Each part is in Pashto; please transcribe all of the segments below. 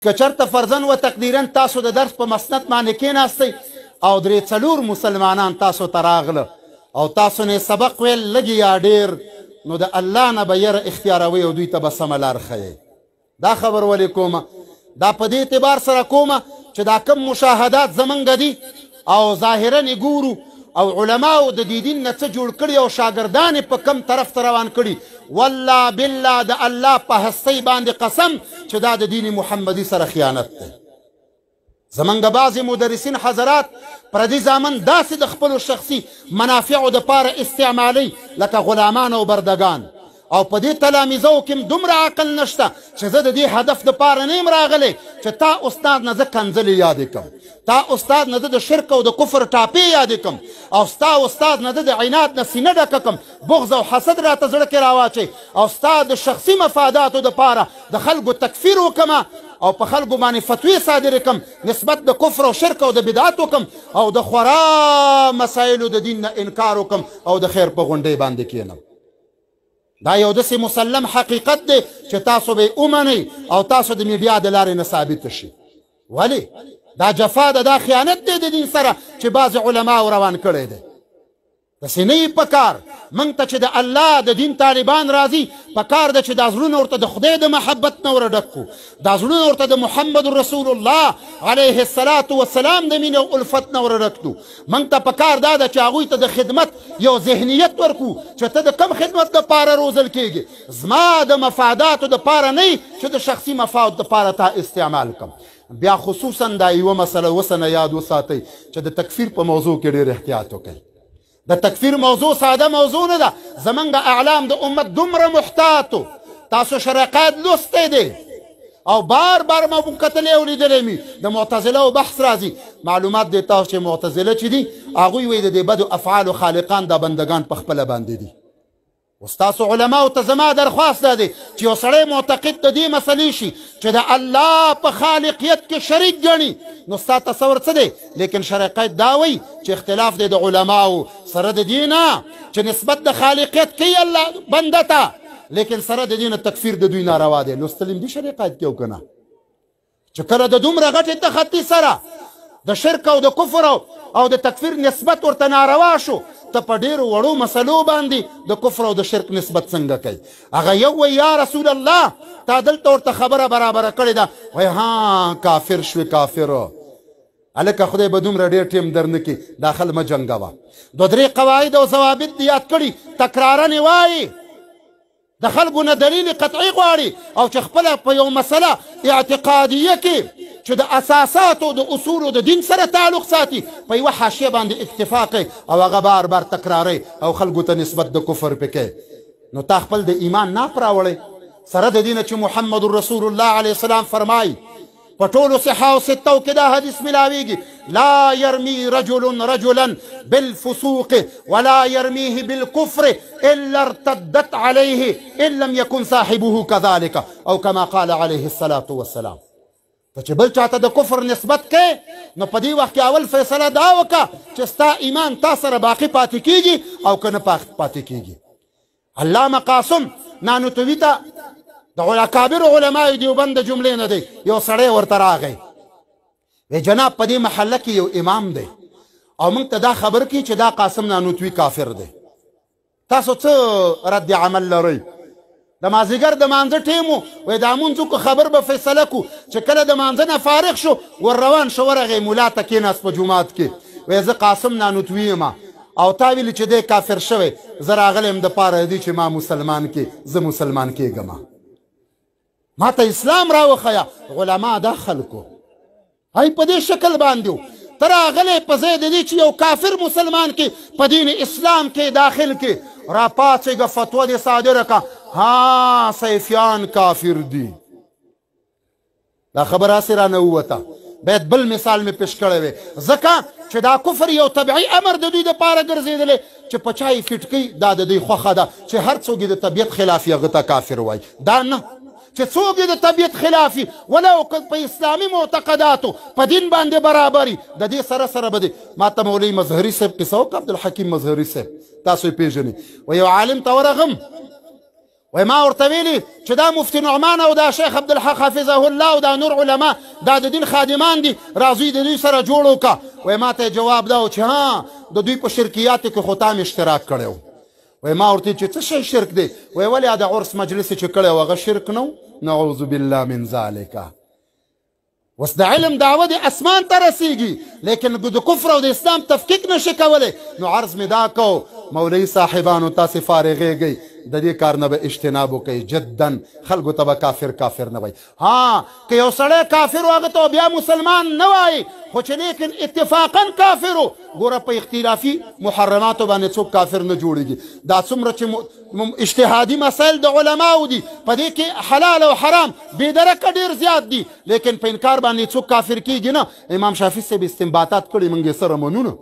که چېرته فرضاً و تقدیراً تاسو د درس په مسند باندې کېناستئ او درې څلور مسلمانان تاسو ته راغله او تاسو نه سبق ویل لږ یا ډېر، نو د الله نه به یره اختیاروئ او دوی ته به سمه لار ښیئ. دا خبر ولې کومه؟ دا په دې اعتبار سره کومه چې دا کم مشاهدات زمونږ دي او ظاهراً یې ګورو او علماو د دې دین نه څه جوړ کړي او شاګردان یې په کم طرف ته روان کړي. والله بالله د الله په هستۍ باندې قسم چې دا د دین محمدي سره خیانت دی. زمونږ بعضې مدرسین حضرات پردي زامن داسې د خپلو شخصي منافعو دپاره استعمالوي لکه غلامان او بردګان، او په دې تلامیزو کې دومره عقل نشته چې زه د دې هدف دپاره نه یم راغلی چې تا استاد نه زه کنځلې یادې کړم، تا استاد نه زه د شرک او د کفر ټاپې یادې کړم، او ستا استاد نه زه د عناد نه سینه ډکه کړم، بغض او حسد راته زړه کې راواچوي، او ستا د شخصي مفاداتو دپاره د خلکو تکفیر وکړمه او په خلکو باندې فتوی صادرې کړم نسبت د کفر او شرک او د بدعت وکړم او د خورا مسایلو د دین نه انکار وکړم او د خیر په غونډۍ باندې کښېنم. دا یو داسې مسلم حقیقت دی چې تاسو به یې ومنئ او تاسو د میډیا د لارې نه ثابت شي. ولې؟ دا جفا ده، دا خیانت دی د دین سره چې بعضې علماو روان کړی دی. داسې نه یي په کار موږ ته چې د الله د دین طالبان راځي په کار ده چې دا زړونه ورته د خدای د محبت نه ور ډک کړو، دا زړونه ورته د محمد رسول الله علیه الصلاة والسلام د مینې او الفت نه ور ډک کړو. موږ ته په کار دا ده چې هغوی ته د خدمت یو ذهنیت ورکړو چې ته د کم خدمت دپاره روزل کېږي، زما د مفاداتو دپاره نه چې د شخصي مفاد دپاره تا استعمال کړم. بیا خصوصا دا یوه مسله اوس نه یاد وساتئ چې د تکفیر په موضوع کې ډېر احتیاط وکړئ. د تکفیر موضوع ساده موضوع نه ده. زمونږ اعلام د امت دومره محتاطو، تاسو شرقات لوستی دی او بار بار ما کتلی او لیدلی مي د معتزله او بحث راځي. معلومات دی تاسو چې معتزله چې دي هغوی وایي د دې بدو افعالو خالقان دا بندگان په خپله باندې دي. اوس تاسو علماو ته زما درخواست دا دی چې یو سړی معتقد د دې مسلې شي چې د الله په خالقیت کې شریک ګڼي، نو ستا تصور څه دی؟ لیکن شرقیت دا وایي چې اختلاف دی د علماو سره د دې نه چې نسبت د خالقیت کوي الله بنده ته، لیکن سره د دې نه تکفیر د دوی ناروا دی. لوستل هم دي شرقیت کې او که نه؟ چې کله د دومره غټې تخطي سره د شرک او د کفر او د تکفیر نسبت ورته ناروا شو، ته په ډېرو وړو مسلو باندې د کفر او د شرک نسبت څنګه کوي؟ هغه یو وایي یا رسول الله تا دلته ورته خبره برابره کړې ده، وایي ها کافر شوې کافر. هلکه خدای به دومره ډېر ټیم در نه کړي، داخل مه جنګوه. دوه درې قواعد او ضوابط دې یاد کړي، تکرارن یې وایي، د خلکو نه دلیل قطعي غواړي او چې خپله په یو مسله اعتقادیه کې چې د اساساتو د اصولو د دین سره تعلق ساتي په یوه حاشیه باندې اکتفا کوي او هغه بار بار تکراروي او خلکو ته نسبت د کفر پې کوي، نو تا خپل د ایمان ناپ راوړی سره د دې نه چې محمد رسول الله علیه السلام فرمایي په ټولو صحاو ستو کې دا حدیث ملاویږي: لا يرمي رجل رجلا بالفسوق ولا يرميه بالكفر إلا ارتدت عليه إن لم يكن صاحبه كذلك أو كما قال عليه الصلاة والسلام. ته چې بل چاته د کفر نسبت کوې نو په دې وخت کې اول فیصله دا وکړه چې ستا ایمان تا سره باقي پاتې کېږي او که نه پاتې کېږي. علامه قاسم نانوتوي ته د کابر علماء دیوبند د جملې نه دی یو سړی ورته راغی، وی جناب په دې محله کې یو امام دی او موږ ته دا خبر کړي چې دا قاسم نانوتوي کافر دی، تاسو څه رد عمل لرئ؟ د مازدیګر د مانځه ټیم و، وایي دا مونځ وکړو خبر به فیصله کړو. چې کله د مانځه نه فارغ شو ور روان شو ورغی ملا ته کېناست په جومات کې، وایي زه قاسم نانوتوي یم او تا ویلي چې دی کافر شوی، زه راغلی یم دپاره دی چې ما مسلمان کې زه مسلمان کېږم، ما ته اسلام راوښیه. علما دا خلکو هی په دې شکل باندې و، ته راغلی په ځای د دې چې یو کافر مسلمان کې په دین اسلام کې داخل کې راپاڅېږه فتوا دې صادره کړه ها سیفیان کافر دي. دا خبره هسې رانه ووته. باید بل مثال مې پیش کړی وی، ځکه چې دا کفر یو طبیعي امر د دوی دپاره ګرځېدلی چې په چا یې فټ کوي دا د دوی خوښه ده چې هر څوک یې د طبیعت خلاف هغه ته کافر وایي. دا نه چې څوک یې د طبیعت خلافي ولو که په اسلامي معتقداتو په دین باندې برابري، د دې سره سره به دی. ما ته مولوي مظهري صاحب قصه وکړه، عبدالحکیم مظهري صاحب، تاسو یې پېژنئ. و یو عالم ته ورغم وای ما ورته ویلي چې دا مفتي نعمان او دا شیخ عبدالحق حافظه الله او دا نور علما دا د دین خادمان دي راځئ د دوی سره جوړ وکړه. وای ما ته جواب دا و چې ها د دوی په شرکیاتو کې خو تا م اشتراک کړی و. وای ما ورته چې څه شی شرک دی؟ وای ولې د عرس مجلس چې کړی و هغه شرک نه و؟ نعوذ بالله من ذلک. اوس د علم دعوه د اسمان ته رسیږي لیکن د کفر او د اسلام تفکیک نشي کولی. نو عرض مې دا کو مولوي صاحبانو تاسې فارغېږئ د دې کار نه به اجتناب وکئ جدا. خلکو ته به کافر نه وایي. ها که یو سړی کافر و هغه ته بیا مسلمان نه وایي خو چې لیکن اتفاقا کافر و. ګوره په اختلافي محرماتو باندې څوک کافر نه جوړېږي. دا څومره چې اجتهادي مسایل د علماو دي په دې کې حلال او حرام بېدرکه ډېر زیات دي لیکن په انکار باندې څوک کافر کېږي نه. امام شافعي صاحب استنباطات کړي موږ یې سره منو نه.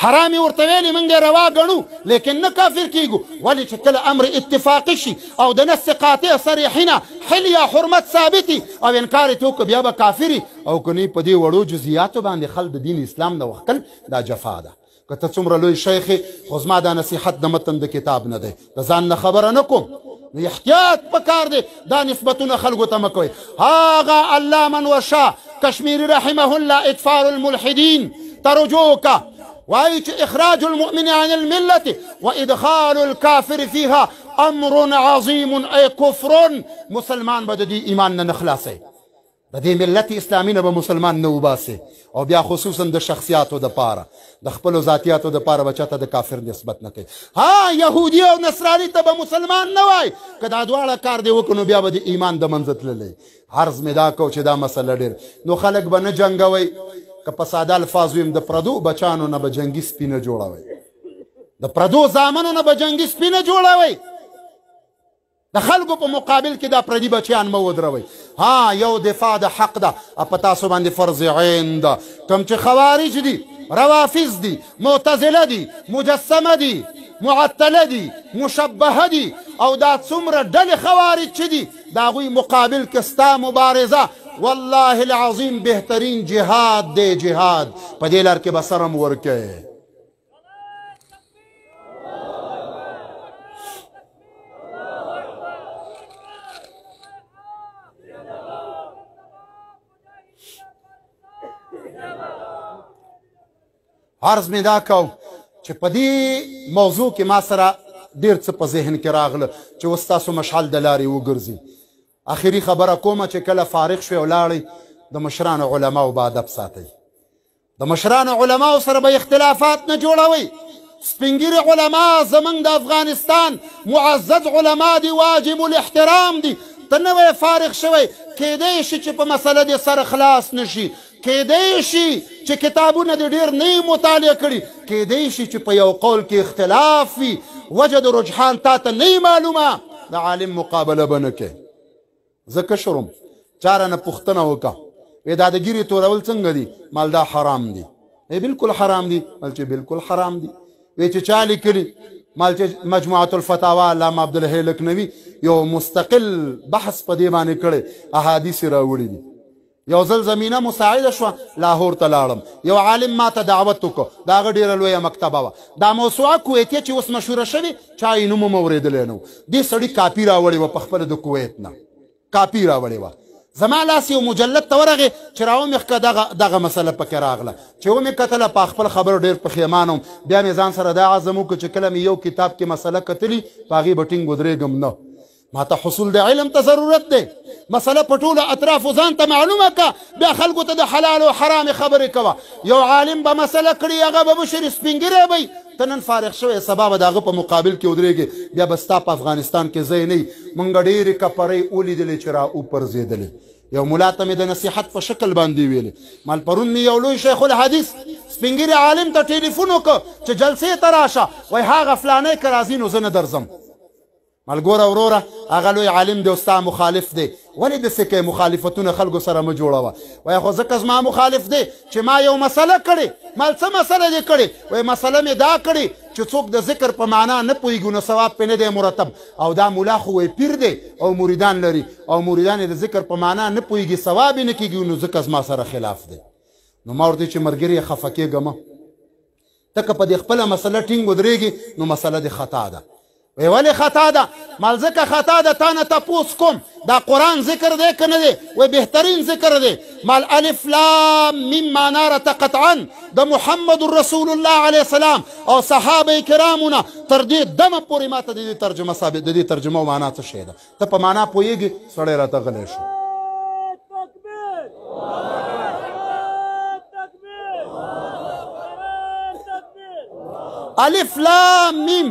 حرام ورته ویلي موږ یې روا ګڼو لیکن نه کافر کېږو. ولې چې کله امر اتفاقي شي او د نص قاطع صریحینه حل یا حرمت ثابتي او انکار یې وکړه بیا به کافري او که نه په دې وړو جزیاتو باندې خل د دین اسلام نه وښکل دا جفا ده. که ته څومره لوی شیخ یې خو زما دا نصیحت د متن د کتاب نه دی د ځان نه خبره نه کوم. نو احتیاط پکار دی دا نسبتونه خلکو ته مه کوئ. هاغه علامه وشا کشمیری رحمه الله اطفال الملحدین ترجوک وایي چې اخراج المؤمن عن الملة وادخال الكافر فيها امر عظيم ای کفر. مسلمان به د دې ایمان نه خلاصي د دې ملت اسلامي نه به مسلمان نه وباسي او بیا خصوصا د شخصیاتو دپاره د خپلو ذاتیاتو دپاره به چاته د کافر نسبت نه کوي. ها یهودي او نصراني ته به مسلمان نه وایي. که دا دواړه کار دی وکړو نو بیا به د ایمان د منځ تللی. عرض مې دا کو چې دا مسله ډېر نو خلک به نه جنګوئ. که په ساده الفاظ ویم د پردو بچانو نه به جنګي سپي نه جوړوئ. د پردو زامنو نه به جنګي سپي نه جوړوئ. د خلکو په مقابل کې دا پردي بچیان مه ودروئ. ها یو دفاع د حق ده په تاسو باندې فرض عین ده. کوم چې خوارج دي روافض دي معتزله دي مجسمه دي معطله دي مشبهه دي او دا څومره ډلې خوارج چې دي د هغوی مقابل کې ستا مبارزه والله العظیم بهترین جهاد دی. جهاد په دې لار کې به سرم ورکوي. عرض مې دا کو چې په دې موضوع کې ما سره ډېر څه په ذهن کې راغله چې اوس تاسو مشعل د لارې وګرځي. اخري خبره کومه چې کله فارغ شوې ولاړئ د مشرانو علماو به ادب ساتئ. د مشرانو علماو سره به اختلافات نه جوړوئ. سپین ږیري علما زموږ د افغانستان معزز علما دي واجب الاحترام دي. ته نوی فارغ شوی کیدی شي چې په مسله دې سره خلاص نشي. کیدی شي چې کتابونه دې ډېر نه مطالعه کړي. کیدی شي چې په یو قول کې اختلاف وي وجه د رجحان تا ته نه معلومه د عالم مقابله به نه کوې. زه کشرم چا رانه پوښتنه وکړه وی دا د ګیرې تورول څنګه دي؟ مال دا حرام دي. بالکل حرام دي. مال چې بالکل حرام دي. وی چې چا لیکلي؟ مال چې مجموعة الفتاوا علامه عبدالحی لکنوي یو مستقل بحث په دې باندې کړی احادیث راوړي دي. یو ځل زمینه مساعده شوه لاهور ته لاړم یو عالم ما ته دعوت وکړو د هغه ډېره لویه مکتبه وه. دا موسوعه کویتیه چې اوس مشهوره شوې چا یې نوم هم اورېدلی نه و. دې سړي کاپي راوړې وه په خپله د کویت نه کاپي راوړې وه. زما لاس یو مجلد ته ورغې چې راومې ښکه دغه مسله پکې راغله چې ومې کتله په خپل خبرو ډېر پښیمانه وم. بیا مې ځان سره دا عزم وکړو چې کله مې یو کتاب کې مسله کتلي په هغې به ټینګ ودرېږم نه. ما ته حصول د علم ته ضرورت دی. مسله په ټولو اطرافو ځان ته معلومه که بیا خلکو ته د حلال او حرام خبرې کوه. یو عالم به مسله کړي هغه به بشر سپین ږیری به ته نن فارغ شوی سبا به د هغه په مقابل کې ودرېږې بیا به ستا په افغانستان کې ځای نه وي. موږ ډېرې کپرۍ ولیدلې چې را وپرځېدلې. یو ملا ته مې د نصیحت په شکل باندې ویلې مال پرون مې یو لوی شیخ الحدیث سپین ږیري عالم ته ټلیفون وکړه چې جلسې ته راشه وایي هغه فلانی که راځي نو زه نه درځم. مال ګوره وروره هغه لوی عالم دی او ستا مخالف دی. ولې داسې کوې مخالفتونه خلکو سره مه جوړوه. وایي خو ځکه زما مخالف دی چې ما یو مسله کړې. مال څه مسله دې کړې؟ وایي مسله مې دا کړې چې څوک د ذکر په معنا نه پوهېږي نو ثواب پرې نه دی مرتب. او دا ملا خو وایي پیر دی او مریدان لري او مریدان یې د ذکر په معنا نه پوهېږي ثواب یې نه کېږي نو ځکه زما سره خلاف دی. نو ما ورته چې ملګري یې خفه کېږه مه. ته که په دې خپله مسله ټینګ ودرېږي نو مسله دې خطا ده. وی ولې خطا ده؟ مال ځکه خطا ده تا نه تپوس کوم دا قرآن ذکر دی که نه دی؟ وی بهترین ذکر دی. مال الف لام میم معنا راته قطعا د محمد رسول الله علیه السلام او صحابه کرامونه تر دې دمه پورې ماته د دې ترجمه ثابت د دې ترجمه او معنا څه شی ده. ته په معنا پوهېږې؟ سړی راته غلی شو. الف لام میم،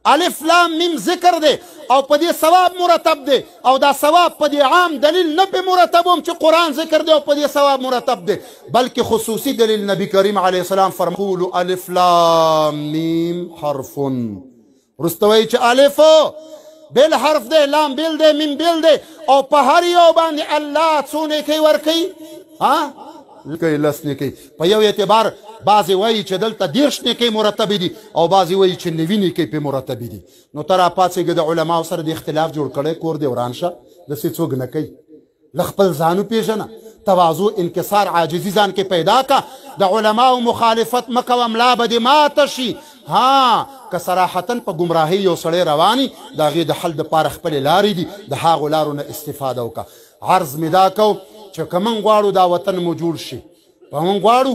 الف لام میم ذکر دی او په دې ثواب مرتب دی او دا ثواب په دې عام دلیل نه په مرتبوم چې قرآن ذکر دی او په دې ثواب مرتب دی، بلکې خصوصي دلیل نبی کریم علیه السلام فرمولو الف لام میم حرف. وروسته وایي چې الف بل حرف دی، لام بل دی، میم بل دی او په هر یو باندې الله څو نیکۍ ورکوي؟ کوي لس نیکۍ. په یو اعتبار بعضې وایي چې دلته 30 نیکۍ مرتبې دي او بعضې وایي چې 90 نیکۍ پې مرتبې دي. نو ته راپاڅېږه د علماو سره د اختلاف جوړ کړی کور دې وران شه، داسې څوک نه کوي. له خپل ځان وپېژنه، تواضع انکسار عاجزي ځان کې پیدا که. د علماو مخالفت مه کوه، ملا به دې ماته شي. که صراحتاً په ګمراهۍ یو سړی رواني د هغې د حل دپاره خپلې لارې دي، د هغو لارو نه استفاده وکړه. عرض مې دا کو چې که موږ غواړو دا وطن مو جوړ شي، په موږ غواړو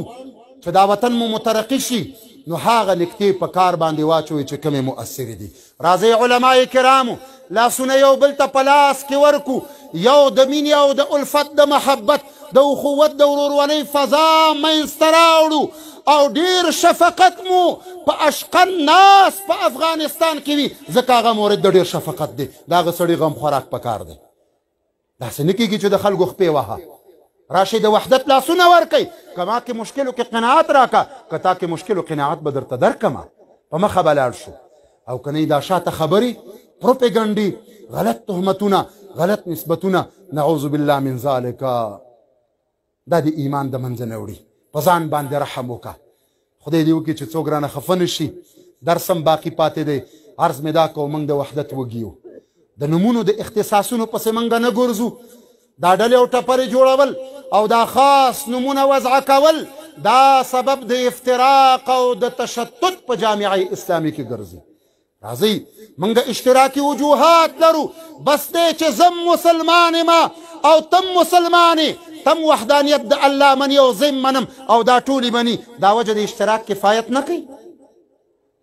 چې دا وطن مو مترقي شي، نو هغه نکتې په کار باندې واچوئ چې کومې مؤثرې دي. راځئ علمای کرامو لاسونه یو بل ته په لاس کې ورکو، یو د مینې او د الفت د محبت د اخوت د ورورولۍ فضا منځته راوړو او ډېر شفقت مو په اشقن ناس په افغانستان کې وي، ځکه هغه مورد د ډېر شفقت دی. د هغه سړي غم خوراک پکار دی. داسې نه کېږي چې د خلکو خپې وهه. راشي د وحدت لاسونه ورکئ، که ما کې مشکل کې قناعت راکه، که تا کې مشکل و قناعت به درته درکمه، په مخه به لاړ شو. او که نه دا شاته خبرې، پروپیګنډې، غلط تهمتونه، غلط نسبتونه، نعوذ بالله من ذلک، دا د ایمان د منځه نه وړي. په ځان باندې رحم وکړه. خدای دې وکړي چې څوک رانه خفه نه شي. درس هم باقي پاتې دی. عرض مې دا کوو موږ د وحدت وږي یو، د نومونو د اختصاصونو پسې موږ نه ګرځو. دا ډلې او ټپرې جوړول او دا خاص نمونه وضع کول دا سبب د افتراق او د تشتت په جامعه اسلامي کې ګرځي. راځئ موږ اشتراکي وجوهات لرو، بس دی چې زم مسلمان یم او تم مسلمان یې، تم وحدانیت د الله مني او زم منم او دا ټولې مني، دا وجه د اشتراک کفایت نه کوي.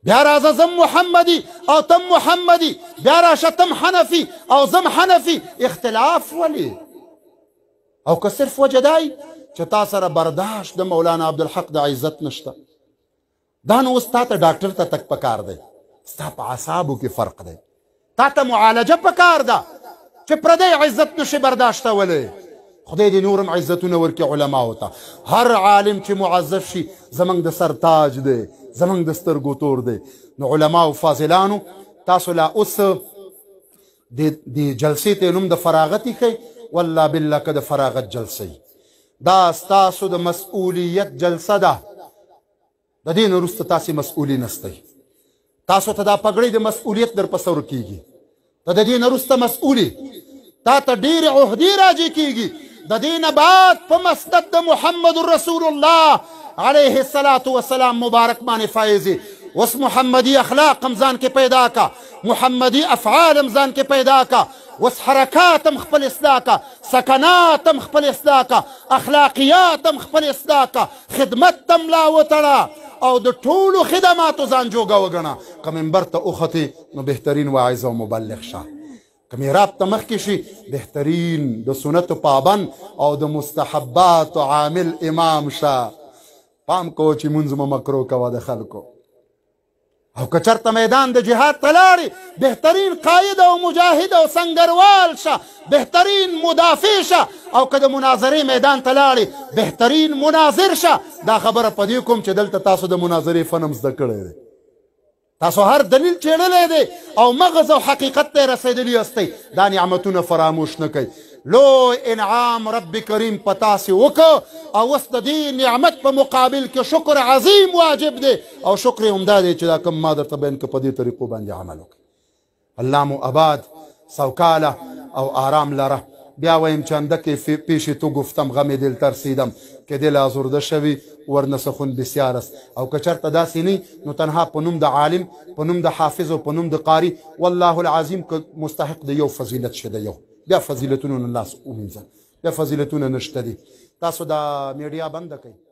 بیا راځه زم محمدي او تم محمدي، بیا راشه تم حنفي او زم حنفي، اختلاف ولې؟ او که صرف وجه دی چې تا سره برداشت د مولانا عبدالحق د عزت نشته، دا نو اوس تا ته ډاکټر ته تک پکار دی، ستا په اعصابو کې فرق دی. تا ته معالجه پکار ده چې پردی عزت نشي برداشتولی. خدای دې نورم عزتونه ورکړي علماو ته. هر عالم چې معذب شي زموږ د سر تاج دی، زموږ د سترګو تور دی. نو علماو فاضلانو تاسو لا اوس د جلسې ته نوم د فراغت ایښئ. والله بالله که د فراغت جلسه دا ستاسو د مسؤلیت جلسه ده، د دې نه وروسته تاسې مسؤلي نستئ. تاسو ته دا پګړۍ د مسؤلیت در په سر کېږي، ته د دې نه وروسته مسؤلي، تا ته ډېرې عهدې راجع کېږي. د دې نه بعد په مسند د محمد رسول الله علیه الصلاة والسلام مبارک باندې فایزې. اوس محمدي اخلاق هم ځان کې پیدا کا، محمدي افعال هم ځان کې پیدا کا، اوس حرکات هم خپل اصلاح کا، سکنات هم خپل اصلاح کا، اخلاقیات هم خپل اصلاح کا، خدمت هم لا وتړه او د ټولو خدماتو ځان جوګه وګڼه. که منبر ته وختې نو بهترین واعظ او مبلغ شه، که میراب ته مخکې شي بهترین د سنتو پابند او د مستحباتو عامل امام شه. پام کوه چې مونځ مه مکرو کوه د خلکو. او که چرته میدان د جهاد ته لاړې بهترین قاید او مجاهد او سنګروال شه، بهترین مدافع شه. او که د مناظرې میدان ته لاړې بهترین مناظر شه. دا خبره په دې کوم چې دلته تاسو د مناظرې فن هم زده کړی دی، تاسو هر دلیل چیړلی دی او مغز او حقیقت ته رسېدلي یاستئ. دا نعمتونه فراموش نه کوئ. لوی انعام رب کریم په تاسې وکړه او اوس د دې نعمت په مقابل کې شکر عظیم واجب دی او شکر یې همدا دی چې دا کوم ما درته بیان کړه په دې طریقو باندې عمل وکړئ. الله مو اباد سوکاله او آرام لره. بیا وایم چې اندکی پیش تو گفتم غم دل ترسیدم که دل آزرده شوی ورنه سخن بسیار است او که چرته داسې نه نو تنها په نوم د عالم په نوم د حافظ او په نوم د قاري والله العظیم که مستحق د یو فضیلت شه د یو بیا فضیلتونه نه لاس ومینځه بیا فضیلتونه نشته دي تاسو دا میډیا بنده کړئ